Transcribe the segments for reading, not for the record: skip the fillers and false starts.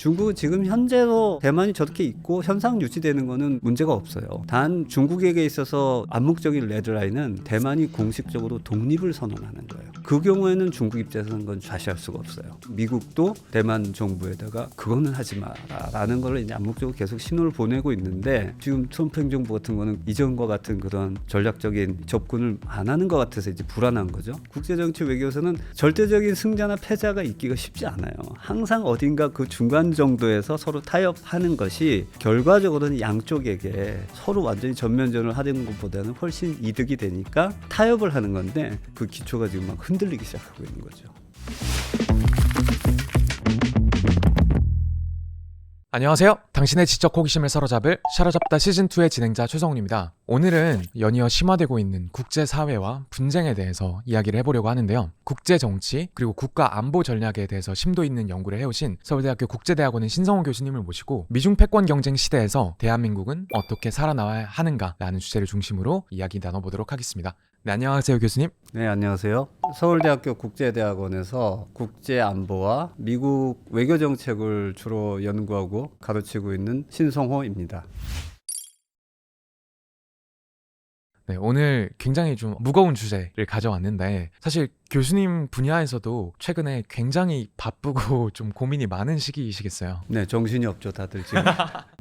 중국은 지금 현재로 대만이 저렇게 있고 현상 유지되는 거는 문제가 없어요. 단 중국에게 있어서 암묵적인 레드라인은 대만이 공식적으로 독립을 선언하는 거예요. 그 경우에는 중국 입장에서는 건 좌시할 수가 없어요. 미국도 대만 정부에다가 그거는 하지 마라라는 걸 이제 암묵적으로 계속 신호를 보내고 있는데 지금 트럼프 행정부 같은 거는 이전과 같은 그런 전략적인 접근을 안 하는 것 같아서 이제 불안한 거죠. 국제정치 외교에서는 절대적인 승자나 패자가 있기가 쉽지 않아요. 항상 어딘가 그 중간 정도에서 서로 타협하는 것이 결과적으로는 양쪽에게 서로 완전히 전면전을 하는 것보다는 훨씬 이득이 되니까 타협을 하는 건데 그 기초가 지금 막 흔들리기 시작하고 있는 거죠. 안녕하세요. 당신의 지적 호기심을 사로잡을 사로잡다 시즌2의 진행자 최성훈입니다. 오늘은 연이어 심화되고 있는 국제사회와 분쟁에 대해서 이야기를 해보려고 하는데요. 국제정치 그리고 국가 안보 전략에 대해서 심도 있는 연구를 해오신 서울대학교 국제대학원의 신성호 교수님을 모시고 미중 패권 경쟁 시대에서 대한민국은 어떻게 살아나와야 하는가라는 주제를 중심으로 이야기 나눠보도록 하겠습니다. 네, 안녕하세요 교수님. 네, 안녕하세요. 서울대학교 국제대학원에서 국제안보와 미국 외교정책을 주로 연구하고 가르치고 있는 신성호입니다. 네, 오늘 굉장히 좀 무거운 주제를 가져왔는데 사실 교수님 분야에서도 최근에 굉장히 바쁘고 좀 고민이 많은 시기이시겠어요. 네, 정신이 없죠, 다들 지금.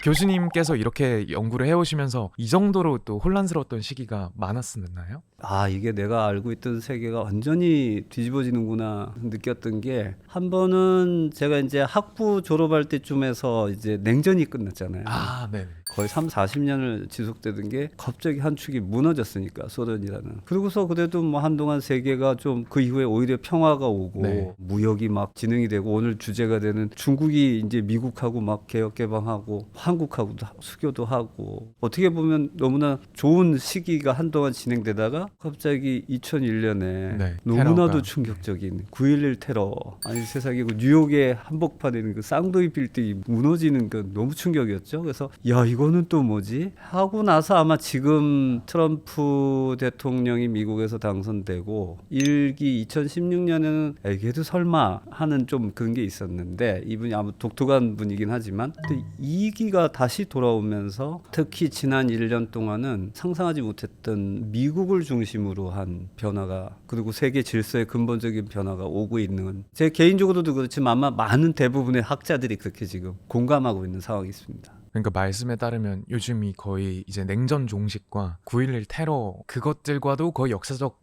교수님께서 이렇게 연구를 해오시면서 이 정도로 또 혼란스러웠던 시기가 많았었나요? 아, 이게 내가 알고 있던 세계가 완전히 뒤집어지는구나 느꼈던 게 한 번은 제가 이제 학부 졸업할 때쯤에서 이제 냉전이 끝났잖아요. 아, 네. 거의 40년을 지속되던 게 갑자기 한 축이 무너졌으니까 소련이라는. 그러고서 그래도 뭐 한동안 세계가 좀 그 이후에 오히려 평화가 오고 네. 무역이 막 진행이 되고 오늘 주제가 되는 중국이 이제 미국하고 막 개혁 개방하고 한국하고도 수교도 하고 어떻게 보면 너무나 좋은 시기가 한동안 진행되다가 갑자기 2001년에 네, 너무나도 테러가. 충격적인 9.11 테러. 아니 세상에 그 뉴욕의 한복판에 있는 그 쌍둥이 빌딩이 무너지는 건 너무 충격이었죠. 그래서 야 이거는 또 뭐지? 하고 나서 아마 지금 트럼프 대통령이 미국에서 당선되고 1기 2016년에는 에게도 설마 하는 좀 그런 게 있었는데 이분이 아무 독특한 분이긴 하지만 또 2기가 다시 돌아오면서 특히 지난 1년 동안은 상상하지 못했던 미국을 중심으로 한 변화가 그리고 세계 질서의 근본적인 변화가 오고 있는 제 개인적으로도 그렇지만 아마 많은 대부분의 학자들이 그렇게 지금 공감하고 있는 상황이 있습니다. 그러니까 말씀에 따르면 요즘이 거의 이제 냉전 종식과 9.11 테러 그것들과도 거의 역사적으로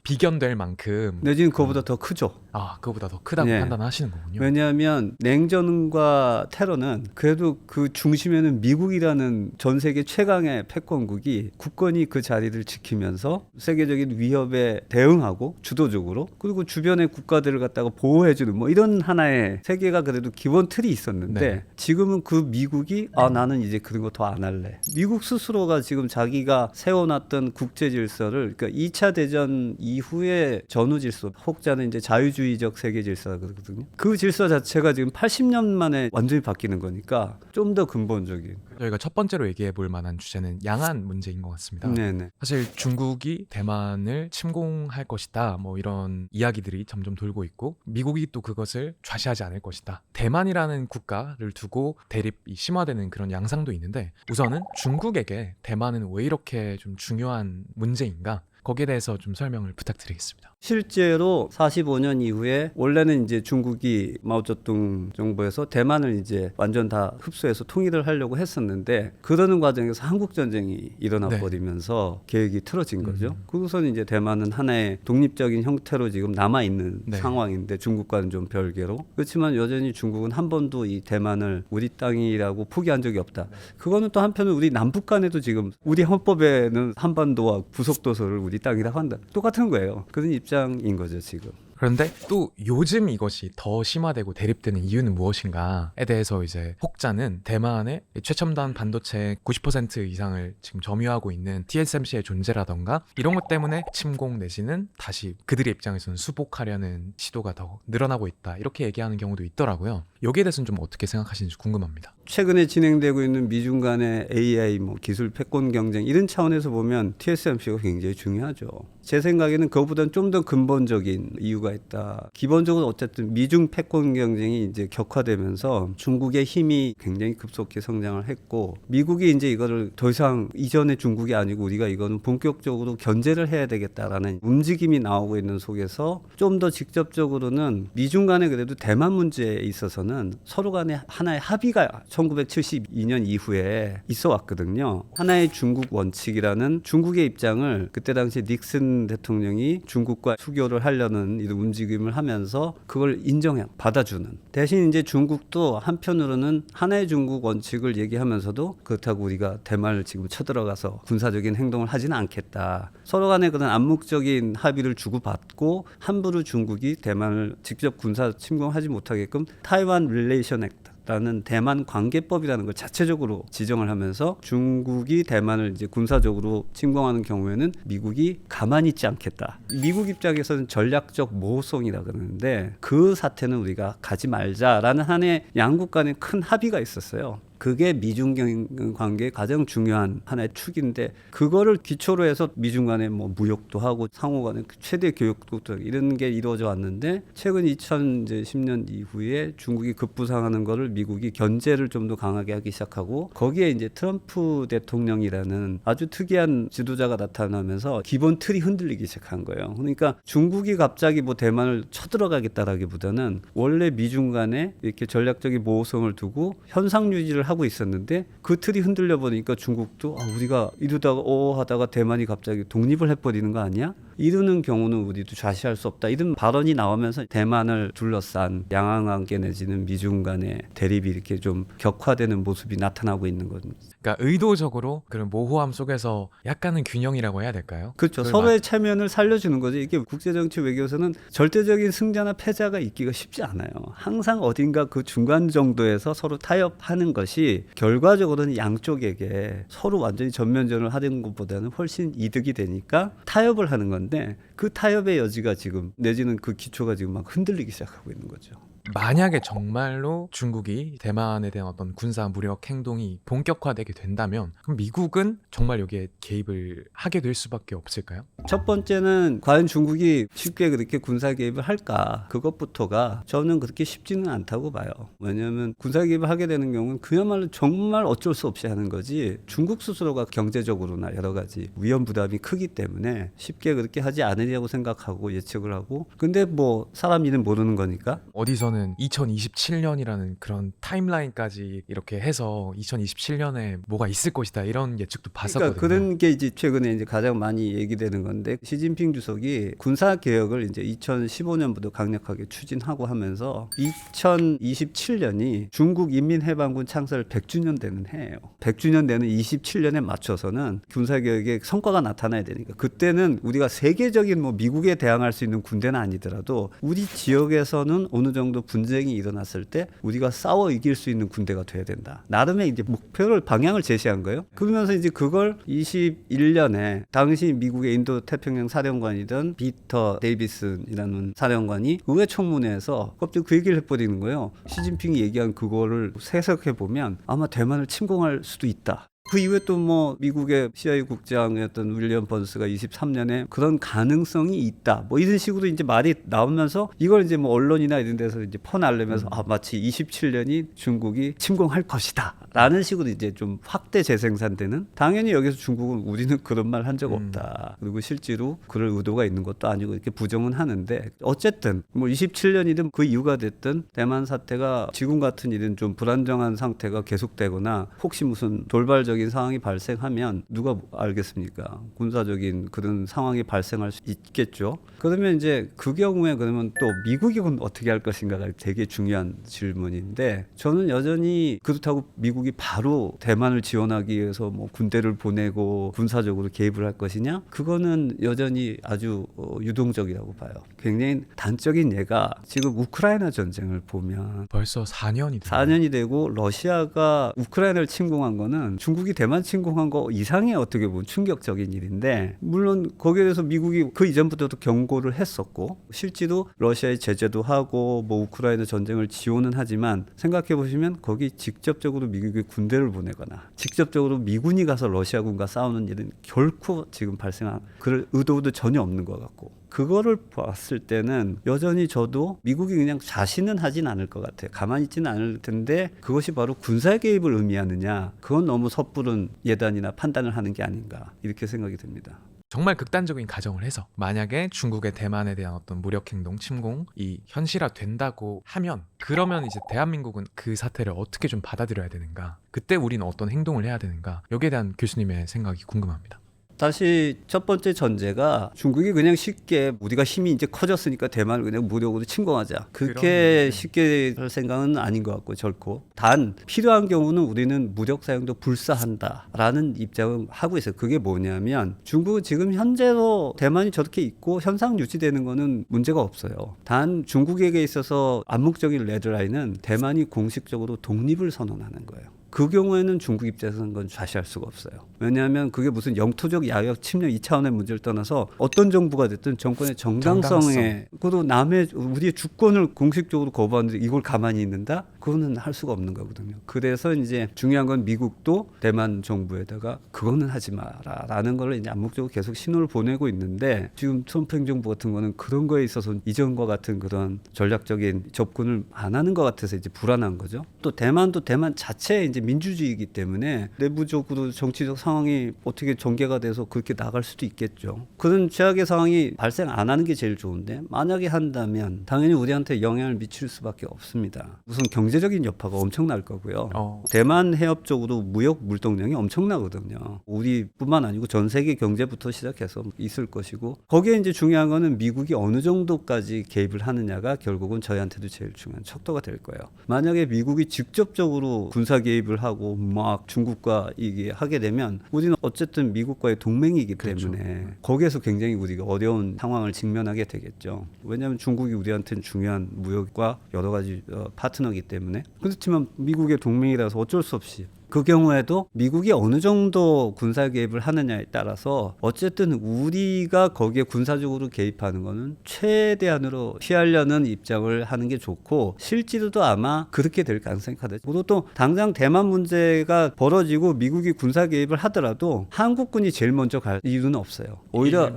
비견될 만큼 내지는 그거보다 더 크죠. 그거보다 더 크다고 네. 판단하시는 거군요. 왜냐하면 냉전과 테러는 그래도 그 중심에는 미국이라는 전 세계 최강의 패권국이 굳건히 그 자리를 지키면서 세계적인 위협에 대응하고 주도적으로 그리고 주변의 국가들을 갖다가 보호해주는 뭐 이런 하나의 세계가 그래도 기본 틀이 있었는데 네. 지금은 그 미국이 나는 이제 그런 거 더 안 할래. 미국 스스로가 지금 자기가 세워놨던 국제 질서를 그러니까 2차 대전 이후의 전후 질서 혹자는 이제 자유주의적 세계 질서라 그러거든요. 그 질서 자체가 지금 80년 만에 완전히 바뀌는 거니까 좀 더 근본적인. 저희가 첫 번째로 얘기해 볼 만한 주제는 양안 문제인 것 같습니다. 네네. 사실 중국이 대만을 침공할 것이다 뭐 이런 이야기들이 점점 돌고 있고 미국이 또 그것을 좌시하지 않을 것이다. 대만이라는 국가를 두고 대립이 심화되는 그런 양상도 있는데 우선은 중국에게 대만은 왜 이렇게 좀 중요한 문제인가? 거기에 대해서 좀 설명을 부탁드리겠습니다. 실제로 45년 이후에 원래는 이제 중국이 마오쩌둥 정부에서 대만을 이제 완전 다 흡수해서 통일을 하려고 했었는데 그러는 과정에서 한국 전쟁이 일어나 네. 버리면서 계획이 틀어진 거죠. 그것은 이제 대만은 하나의 독립적인 형태로 지금 남아 있는 네. 상황인데 중국과는 좀 별개로 그렇지만 여전히 중국은 한 번도 이 대만을 우리 땅이라고 포기한 적이 없다. 그거는 또 한편은 우리 남북 간에도 지금 우리 헌법에는 한반도와 부속도서를 우리 땅이라고 한다. 똑같은 거예요. 그런 입장인 거죠 지금. 그런데 또 요즘 이것이 더 심화되고 대립되는 이유는 무엇인가에 대해서 이제 혹자는 대만의 최첨단 반도체 90% 이상을 지금 점유하고 있는 TSMC의 존재라던가 이런 것 때문에 침공 내지는 다시 그들의 입장에서는 수복하려는 시도가 더 늘어나고 있다 이렇게 얘기하는 경우도 있더라고요. 여기에 대해서는 좀 어떻게 생각하시는지 궁금합니다. 최근에 진행되고 있는 미중 간의 AI 기술 패권 경쟁 이런 차원에서 보면 TSMC가 굉장히 중요하죠. 제 생각에는 그거보다는 좀 더 근본적인 이유가 있다. 기본적으로 어쨌든 미중 패권 경쟁이 이제 격화되면서 중국의 힘이 굉장히 급속히 성장을 했고 미국이 이제 이거를 더 이상 이전의 중국이 아니고 우리가 이거는 본격적으로 견제를 해야 되겠다라는 움직임이 나오고 있는 속에서 좀 더 직접적으로는 미중 간에 그래도 대만 문제에 있어서는 서로 간에 하나의 합의가 1972년 이후에 있어 왔거든요. 하나의 중국 원칙이라는 중국의 입장을 그때 당시 닉슨 대통령이 중국과 수교를 하려는 이런 움직임을 하면서 그걸 인정해 받아주는 대신 이제 중국도 한편으로는 하나의 중국 원칙을 얘기하면서도 그렇다고 우리가 대만을 지금 쳐들어가서 군사적인 행동을 하지는 않겠다. 서로 간에 그런 암묵적인 합의를 주고받고 함부로 중국이 대만을 직접 군사 침공하지 못하게끔 타이완 릴레이션 액트 라는 대만 관계법이라는 걸 자체적으로 지정을 하면서 중국이 대만을 이제 군사적으로 침공하는 경우에는 미국이 가만히 있지 않겠다. 미국 입장에서는 전략적 모호성이라 그러는데 그 사태는 우리가 가지 말자라는 한해 양국 간에 큰 합의가 있었어요. 그게 미중 관계의 가장 중요한 하나의 축인데 그거를 기초로 해서 미중 간에 무역도 하고 상호 간에 최대 교역도 이런 게 이루어져 왔는데 최근 2010년 이후에 중국이 급부상하는 거를 미국이 견제를 좀 더 강하게 하기 시작하고 거기에 이제 트럼프 대통령이라는 아주 특이한 지도자가 나타나면서 기본 틀이 흔들리기 시작한 거예요. 그러니까 중국이 갑자기 대만을 쳐들어가겠다라기보다는 원래 미중 간에 이렇게 전략적인 모호성을 두고 현상 유지를 하고 있었는데 그 틀이 흔들려 보니까 중국도 우리가 이러다가 하다가 대만이 갑자기 독립을 해버리는 거 아니야? 이러는 경우는 우리도 좌시할 수 없다. 이런 발언이 나오면서 대만을 둘러싼 양앙관계 내지는 미중 간의 대립이 이렇게 좀 격화되는 모습이 나타나고 있는 겁니다. 그러니까 의도적으로 그런 모호함 속에서 약간은 균형이라고 해야 될까요? 그렇죠. 서로의 체면을 살려주는 거죠. 이게 국제정치 외교에서는 절대적인 승자나 패자가 있기가 쉽지 않아요. 항상 어딘가 그 중간 정도에서 서로 타협하는 것이 결과적으로는 양쪽에게 서로 완전히 전면전을 하는 것보다는 훨씬 이득이 되니까 타협을 하는 건데 그 타협의 여지가 지금 내지는 그 기초가 지금 막 흔들리기 시작하고 있는 거죠. 만약에 정말로 중국이 대만에 대한 어떤 군사 무력 행동이 본격화되게 된다면 그럼 미국은 정말 여기에 개입을 하게 될 수밖에 없을까요? 첫 번째는 과연 중국이 쉽게 그렇게 군사 개입을 할까? 그것부터가 저는 그렇게 쉽지는 않다고 봐요. 왜냐하면 군사 개입을 하게 되는 경우는 그야말로 정말 어쩔 수 없이 하는 거지 중국 스스로가 경제적으로나 여러 가지 위험 부담이 크기 때문에 쉽게 그렇게 하지 않으려고 생각하고 예측을 하고 근데 사람 일은 모르는 거니까 어디서는 2027년이라는 그런 타임라인까지 이렇게 해서 2027년에 뭐가 있을 것이다 이런 예측도 봤었거든요. 그러니까 그런 게 이제 최근에 이제 가장 많이 얘기되는 건데 시진핑 주석이 군사 개혁을 이제 2015년부터 강력하게 추진하고 하면서 2027년이 중국 인민해방군 창설 100주년 되는 해예요. 100주년 되는 27년에 맞춰서는 군사 개혁의 성과가 나타나야 되니까 그때는 우리가 세계적인 미국에 대항할 수 있는 군대는 아니더라도 우리 지역에서는 어느 정도 분쟁이 일어났을 때 우리가 싸워 이길 수 있는 군대가 돼야 된다. 나름의 이제 목표를 방향을 제시한 거예요. 그러면서 이제 그걸 21년에 당시 미국의 인도 태평양 사령관이던 피터 데이비슨이라는 사령관이 의회 청문회에서 갑자기 그 얘기를 해버리는 거예요. 시진핑이 얘기한 그거를 해석해 보면 아마 대만을 침공할 수도 있다. 그 이후에 또 미국의 CIA 국장이었던 윌리엄 번스가 23년에 그런 가능성이 있다. 이런 식으로 이제 말이 나오면서 이걸 이제 언론이나 이런 데서 이제 퍼날르면서 마치 27년이 중국이 침공할 것이다. 라는 식으로 이제 좀 확대 재생산되는 당연히 여기서 중국은 우리는 그런 말 한 적 없다. 그리고 실제로 그럴 의도가 있는 것도 아니고 이렇게 부정은 하는데 어쨌든 27년이든 그 이유가 됐든 대만 사태가 지금 같은 이런 좀 불안정한 상태가 계속되거나 혹시 무슨 돌발적인 상황이 발생하면 누가 알겠습니까? 군사적인 그런 상황이 발생할 수 있겠죠. 그러면 이제 그 경우에 그러면 또 미국이 어떻게 할 것인가가 되게 중요한 질문인데 저는 여전히 그렇다고 미국 미국이 바로 대만을 지원하기 위해서 뭐 군대를 보내고 군사적으로 개입을 할 것이냐? 그거는 여전히 아주 유동적이라고 봐요. 굉장히 단적인 예가 지금 우크라이나 전쟁을 보면 벌써 4년이 됐네요. 4년이 되고 러시아가 우크라이나를 침공한 거는 중국이 대만 침공한 거 이상의 어떻게 보면 충격적인 일인데, 물론 거기에 대해서 미국이 그 이전부터도 경고를 했었고 실제로 러시아에 제재도 하고 뭐 우크라이나 전쟁을 지원은 하지만, 생각해 보시면 거기 직접적으로 미국이 군대를 보내거나 직접적으로 미군이 가서 러시아군과 싸우는 일은 결코 지금 발생한 그럴 의도도 전혀 없는 것 같고, 그거를 봤을 때는 여전히 저도 미국이 그냥 자신은 하진 않을 것 같아요. 가만히 있지는 않을 텐데 그것이 바로 군사 개입을 의미하느냐, 그건 너무 섣부른 예단이나 판단을 하는 게 아닌가 이렇게 생각이 듭니다. 정말 극단적인 가정을 해서 만약에 중국의 대만에 대한 어떤 무력행동, 침공이 현실화된다고 하면, 그러면 이제 대한민국은 그 사태를 어떻게 좀 받아들여야 되는가, 그때 우리는 어떤 행동을 해야 되는가, 여기에 대한 교수님의 생각이 궁금합니다. 다시 첫 번째 전제가 중국이 그냥 쉽게 우리가 힘이 이제 커졌으니까 대만을 그냥 무력으로 침공하자, 그렇게 쉽게 할 생각은 아닌 것 같고, 결코. 단 필요한 경우는 우리는 무력 사용도 불사한다라는 입장을 하고 있어요. 그게 뭐냐면 중국은 지금 현재로 대만이 저렇게 있고 현상 유지되는 거는 문제가 없어요. 단 중국에게 있어서 암묵적인 레드라인은 대만이 공식적으로 독립을 선언하는 거예요. 그 경우에는 중국 입장에서는 그건 좌시할 수가 없어요. 왜냐하면 그게 무슨 영토적 야약 침략 2차원의 문제를 떠나서 어떤 정부가 됐든 정권의 정당성에, 그것도 남의 우리의 주권을 공식적으로 거부하는데 이걸 가만히 있는다? 그거는 할 수가 없는 거거든요. 그래서 이제 중요한 건 미국도 대만 정부에다가 그거는 하지 마라라는 걸 이제 암묵적으로 계속 신호를 보내고 있는데, 지금 트럼프 행정부 같은 거는 그런 거에 있어서 이전과 같은 그런 전략적인 접근을 안 하는 것 같아서 이제 불안한 거죠. 또 대만도 대만 자체에 이제 민주주의이기 때문에 내부적으로 정치적 상황이 어떻게 전개가 돼서 그렇게 나갈 수도 있겠죠. 그런 최악의 상황이 발생 안 하는 게 제일 좋은데, 만약에 한다면 당연히 우리한테 영향을 미칠 수밖에 없습니다. 우선 경제적인 여파가 엄청날 거고요. 대만 해협 쪽으로 무역 물동량이 엄청나거든요. 우리뿐만 아니고 전 세계 경제부터 시작해서 있을 것이고, 거기에 이제 중요한 거는 미국이 어느 정도까지 개입을 하느냐가 결국은 저희한테도 제일 중요한 척도가 될 거예요. 만약에 미국이 직접적으로 군사 개입을 하고 막 중국과 이게 하게 되면 우리는 어쨌든 미국과의 동맹이기 때문에 그렇죠. 거기에서 굉장히 우리가 어려운 상황을 직면하게 되겠죠. 왜냐하면 중국이 우리한테는 중요한 무역과 여러 가지 파트너이기 때문에. 그렇지만 미국의 동맹이라서 어쩔 수 없이 그 경우에도 미국이 어느 정도 군사 개입을 하느냐에 따라서 어쨌든 우리가 거기에 군사적으로 개입하는 거는 최대한으로 피하려는 입장을 하는 게 좋고, 실제로도 아마 그렇게 될 가능성이 크다. 그리고 또 당장 대만 문제가 벌어지고 미국이 군사 개입을 하더라도 한국군이 제일 먼저 갈 이유는 없어요. 오히려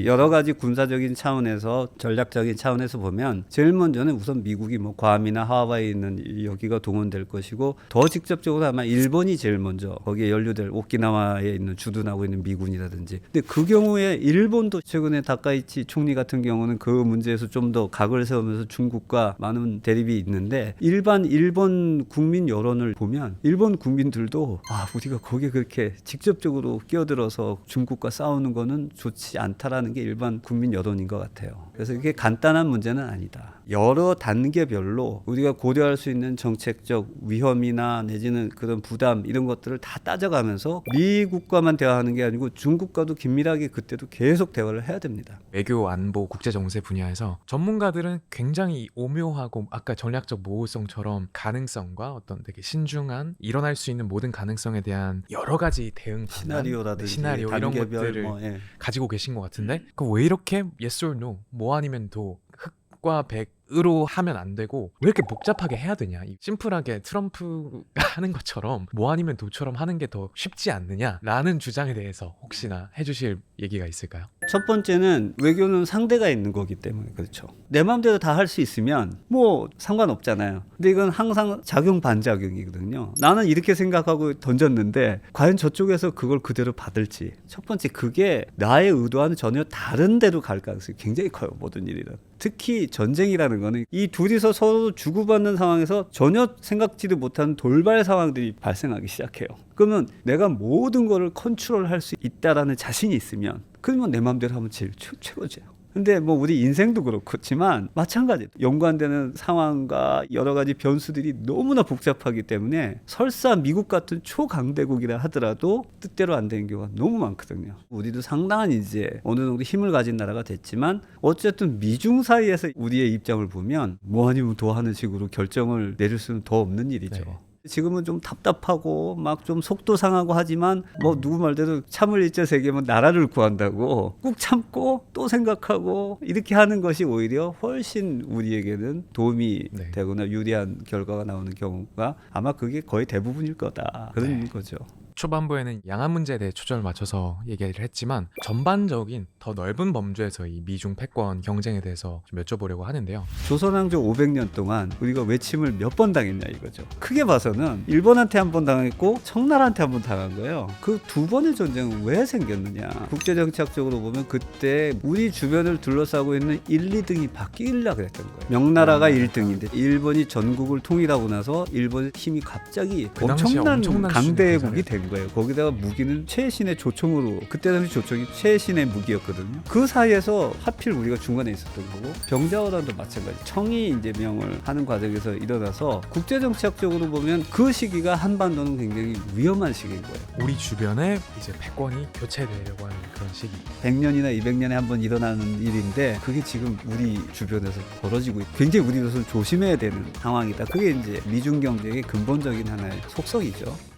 여러 가지 군사적인 차원에서 전략적인 차원에서 보면 제일 먼저는 우선 미국이 뭐 괌이나 하와이에 있는 여기가 동원될 것이고, 더 직접적으로 아마 일본이 제일 먼저 거기에 연루될 오키나와에 있는 주둔하고 있는 미군이라든지. 근데 그 경우에 일본도 최근에 다카이치 총리 같은 경우는 그 문제에서 좀 더 각을 세우면서 중국과 많은 대립이 있는데, 일반 일본 국민 여론을 보면 일본 국민들도 우리가 거기에 그렇게 직접적으로 끼어들어서 중국과 싸우는 거는 좋지 않다라는 게 일반 국민 여론인 것 같아요. 그래서 이게 간단한 문제는 아니다. 여러 단계별로 우리가 고려할 수 있는 정책적 위험이나 내지는 그런 부담 이런 것들을 다 따져가면서 미국과만 대화하는 게 아니고 중국과도 긴밀하게 그때도 계속 대화를 해야 됩니다. 외교, 안보, 국제정세 분야에서 전문가들은 굉장히 오묘하고 아까 전략적 모호성처럼 가능성과 어떤 되게 신중한 일어날 수 있는 모든 가능성에 대한 여러 가지 대응 시나리오라든지 시나리오 이런 것들을 가지고 계신 것 같은데, 그럼 왜 이렇게 yes or no, 뭐 아니면 도, 흑과 백으로 하면 안 되고 왜 이렇게 복잡하게 해야 되냐, 심플하게 트럼프가 하는 것처럼 뭐 아니면 도처럼 하는 게 더 쉽지 않느냐라는 주장에 대해서 혹시나 해주실 얘기가 있을까요? 첫 번째는 외교는 상대가 있는 거기 때문에 그렇죠. 내 마음대로 다 할 수 있으면 뭐 상관없잖아요. 근데 이건 항상 작용 반작용이거든요. 나는 이렇게 생각하고 던졌는데 과연 저쪽에서 그걸 그대로 받을지. 첫 번째, 그게 나의 의도와는 전혀 다른 데로 갈 가능성이 굉장히 커요. 모든 일이든. 특히 전쟁이라는 거는 이 둘이서 서로 주고받는 상황에서 전혀 생각지도 못한 돌발 상황들이 발생하기 시작해요. 그러면 내가 모든 거를 컨트롤할 수 있다라는 자신이 있으면, 그러면 내 마음대로 하면 제일 최고죠. 근데 뭐 우리 인생도 그렇지만 마찬가지 연관되는 상황과 여러 가지 변수들이 너무나 복잡하기 때문에 설사 미국 같은 초강대국이라 하더라도 뜻대로 안 되는 경우가 너무 많거든요. 우리도 상당한 이제 어느 정도 힘을 가진 나라가 됐지만 어쨌든 미중 사이에서 우리의 입장을 보면 뭐 아니면 더 하는 식으로 결정을 내릴 수는 더 없는 일이죠. 네. 지금은 좀 답답하고 막 좀 속도 상하고 하지만 뭐 누구 말대로 참을 일자 세계면 나라를 구한다고 꾹 참고 또 생각하고 이렇게 하는 것이 오히려 훨씬 우리에게는 도움이 네. 되거나 유리한 결과가 나오는 경우가 아마 그게 거의 대부분일 거다 그런 네. 거죠. 초반부에는 양안 문제에 대해 초점을 맞춰서 얘기를 했지만 전반적인 더 넓은 범주에서 이 미중 패권 경쟁에 대해서 좀 여쭤보려고 하는데요. 조선왕조 500년 동안 우리가 외침을 몇 번 당했냐 이거죠. 크게 봐서는 일본한테 한 번 당했고 청나라한테 한 번 당한 거예요. 그 두 번의 전쟁은 왜 생겼느냐. 국제정치학적으로 보면 그때 우리 주변을 둘러싸고 있는 1, 2등이 바뀌려고 그랬던 거예요. 명나라가 1등인데 일본이 전국을 통일하고 나서 일본의 힘이 갑자기 그 당시에 엄청난 강대국이 수준의 된 거예요. 거기다가 무기는 최신의 조총으로 그때 당시 조총이 최신의 무기였거든요. 그 사이에서 하필 우리가 중간에 있었던 거고 병자호란도 마찬가지. 청이 이제 명을 하는 과정에서 일어나서 국제정치학적으로 보면 그 시기가 한반도는 굉장히 위험한 시기인 거예요. 우리 주변에 이제 패권이 교체되려고 하는 그런 시기. 100년이나 200년에 한 번 일어나는 일인데 그게 지금 우리 주변에서 벌어지고 굉장히 우리로서는 조심해야 되는 상황이다. 그게 이제 미중 경쟁의 근본적인 하나의 속성이죠.